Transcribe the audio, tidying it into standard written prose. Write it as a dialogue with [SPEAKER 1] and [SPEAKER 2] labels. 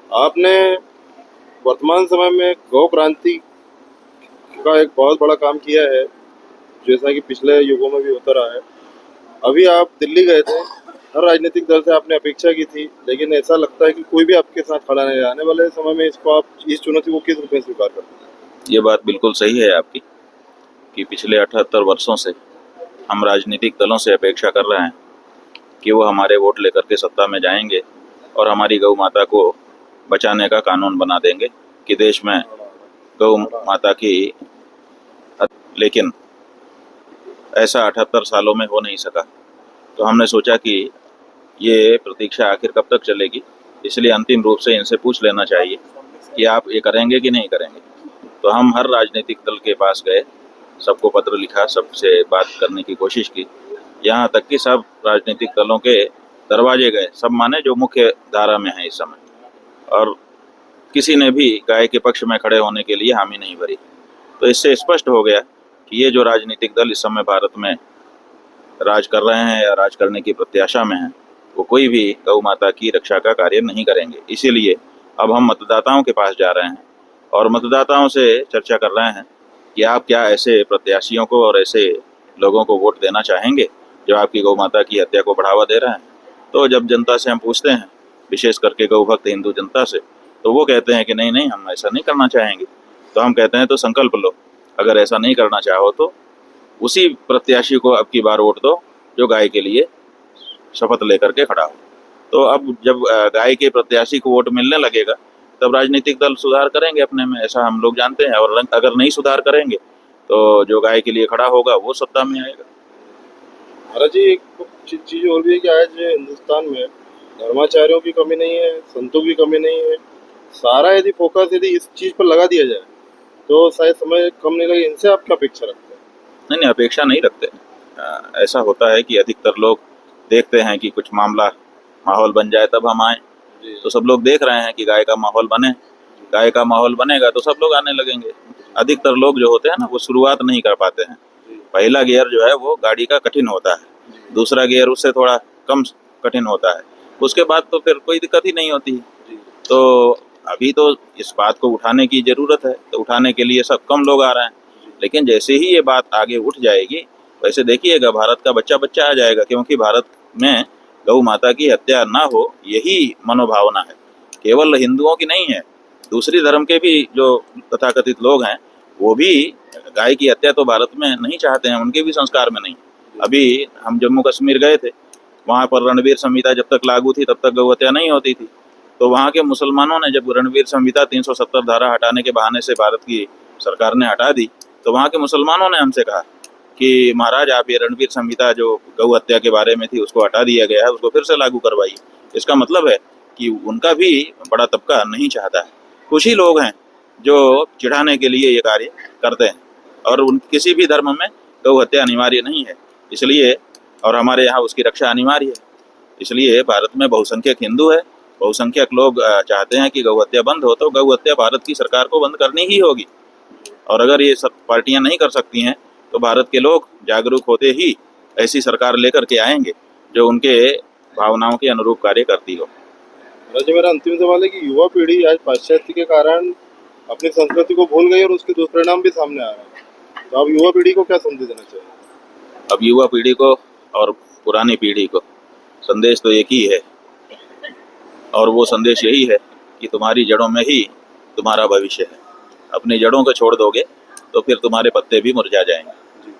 [SPEAKER 1] आपने वर्तमान समय में गौ क्रांति का एक बहुत बड़ा काम किया है, जैसा कि पिछले युगों में भी होता रहा है। अभी आप दिल्ली गए थे, हर राजनीतिक दल से आपने अपेक्षा की थी, लेकिन ऐसा लगता है कि कोई भी आपके साथ खड़ा नहीं है। आने वाले समय में इसको आप इस चुनौती को किस रूप में स्वीकार करते हैं?
[SPEAKER 2] ये बात बिल्कुल सही है आपकी कि पिछले 78 वर्षों से हम राजनीतिक दलों से अपेक्षा कर रहे हैं कि वो हमारे वोट लेकर के सत्ता में जाएंगे और हमारी गौ माता को बचाने का कानून बना देंगे कि देश में गौ माता की। लेकिन ऐसा 78 सालों में हो नहीं सका, तो हमने सोचा कि ये प्रतीक्षा आखिर कब तक चलेगी, इसलिए अंतिम रूप से इनसे पूछ लेना चाहिए कि आप ये करेंगे कि नहीं करेंगे। तो हम हर राजनीतिक दल के पास गए, सबको पत्र लिखा, सबसे बात करने की कोशिश की, यहाँ तक कि सब राजनीतिक दलों के दरवाजे गए, सब माने जो मुख्य धारा में है इस समय, और किसी ने भी गाय के पक्ष में खड़े होने के लिए हामी नहीं भरी। तो इससे स्पष्ट हो गया कि ये जो राजनीतिक दल इस समय भारत में राज कर रहे हैं या राज करने की प्रत्याशा में हैं, वो कोई भी गौ माता की रक्षा का कार्य नहीं करेंगे। इसीलिए अब हम मतदाताओं के पास जा रहे हैं और मतदाताओं से चर्चा कर रहे हैं कि आप क्या ऐसे प्रत्याशियों को और ऐसे लोगों को वोट देना चाहेंगे जो आपकी गौ माता की हत्या को बढ़ावा दे रहे हैं। तो जब जनता से हम पूछते हैं, विशेष करके गौ भक्त हिंदू जनता से, तो वो कहते हैं कि नहीं नहीं, हम ऐसा नहीं करना चाहेंगे। तो हम कहते हैं तो संकल्प लो, अगर ऐसा नहीं करना चाहो तो उसी प्रत्याशी को अब की बार वोट दो जो गाय के लिए शपथ लेकर के खड़ा हो। तो अब जब गाय के प्रत्याशी को वोट मिलने लगेगा, तब राजनीतिक दल सुधार करेंगे अपने में, ऐसा हम लोग जानते हैं। और अगर नहीं सुधार करेंगे तो जो गाय के लिए खड़ा होगा वो सत्ता में आएगा।
[SPEAKER 1] महाराज जी, एक चीज और भी है कि आज हिंदुस्तान में धर्माचार्यों की कमी नहीं है, संतों की कमी नहीं है। सारा यदि फोकस यदि इस चीज पर लगा दिया जाए तो शायद समय कम नहीं लगे। इनसे आप क्या अपेक्षा रखते हैं?
[SPEAKER 2] नहीं नहीं, अपेक्षा नहीं रखते। ऐसा होता है कि अधिकतर लोग देखते हैं कि कुछ मामला माहौल बन जाए तब हम आए।
[SPEAKER 1] जी।
[SPEAKER 2] तो सब लोग देख रहे हैं कि गाय का माहौल बने, गाय का माहौल बनेगा तो सब लोग आने लगेंगे। अधिकतर लोग जो होते हैं ना, वो शुरुआत नहीं कर पाते हैं।
[SPEAKER 1] जी।
[SPEAKER 2] पहला गियर जो है वो गाड़ी का कठिन होता है, दूसरा गियर उससे थोड़ा कम कठिन होता है, उसके बाद तो फिर कोई दिक्कत ही नहीं होती।
[SPEAKER 1] जी।
[SPEAKER 2] तो अभी तो इस बात को उठाने की ज़रूरत है, तो उठाने के लिए सब कम लोग आ रहे हैं। लेकिन जैसे ही ये बात आगे उठ जाएगी, वैसे देखिएगा भारत का बच्चा बच्चा आ जाएगा, क्योंकि भारत में गौ माता की हत्या ना हो, यही मनोभावना है। केवल हिंदुओं की नहीं है, दूसरी धर्म के भी जो तथाकथित लोग हैं, वो भी गाय की हत्या तो भारत में नहीं चाहते हैं, उनके भी संस्कार में नहीं। अभी हम जम्मू कश्मीर गए थे, वहाँ पर रणवीर संहिता जब तक लागू थी तब तक गौ हत्या नहीं होती थी। तो वहाँ के मुसलमानों ने जब रणवीर संहिता 370 धारा हटाने के बहाने से भारत की सरकार ने हटा दी, तो वहाँ के मुसलमानों ने हमसे कहा कि महाराज, आप ये रणवीर संहिता जो गौ हत्या के बारे में थी उसको हटा दिया गया है, उसको फिर से लागू करवाइए। इसका मतलब है कि उनका भी बड़ा तबका नहीं चाहता है। कुछ ही लोग हैं जो चिढ़ाने के लिए ये कार्य करते हैं, और उन किसी भी धर्म में गौ हत्या अनिवार्य नहीं है, इसलिए, और हमारे यहाँ उसकी रक्षा अनिवार्य है। इसलिए भारत में बहुसंख्यक हिंदू है, बहुसंख्यक लोग चाहते हैं कि गौ हत्या बंद हो, तो गौ हत्या भारत की सरकार को बंद करनी ही होगी। और अगर ये सब पार्टियां नहीं कर सकती हैं, तो भारत के लोग जागरूक होते ही ऐसी सरकार लेकर के आएंगे जो उनके भावनाओं के अनुरूप कार्य करती हो।
[SPEAKER 1] महाराज जी, मेरा अंतिम सवाल है कि युवा पीढ़ी आज पाश्चात्य के कारण अपनी संस्कृति को भूल गई और उसके दुष्परिणाम भी सामने आ रहे हैं। तो आप युवा पीढ़ी को क्या संदेश देना चाहिए?
[SPEAKER 2] अब युवा पीढ़ी को और पुरानी पीढ़ी को संदेश तो एक ही है, और वो संदेश यही है कि तुम्हारी जड़ों में ही तुम्हारा भविष्य है। अपनी जड़ों को छोड़ दोगे तो फिर तुम्हारे पत्ते भी मुरझा जाएंगे।
[SPEAKER 1] जी।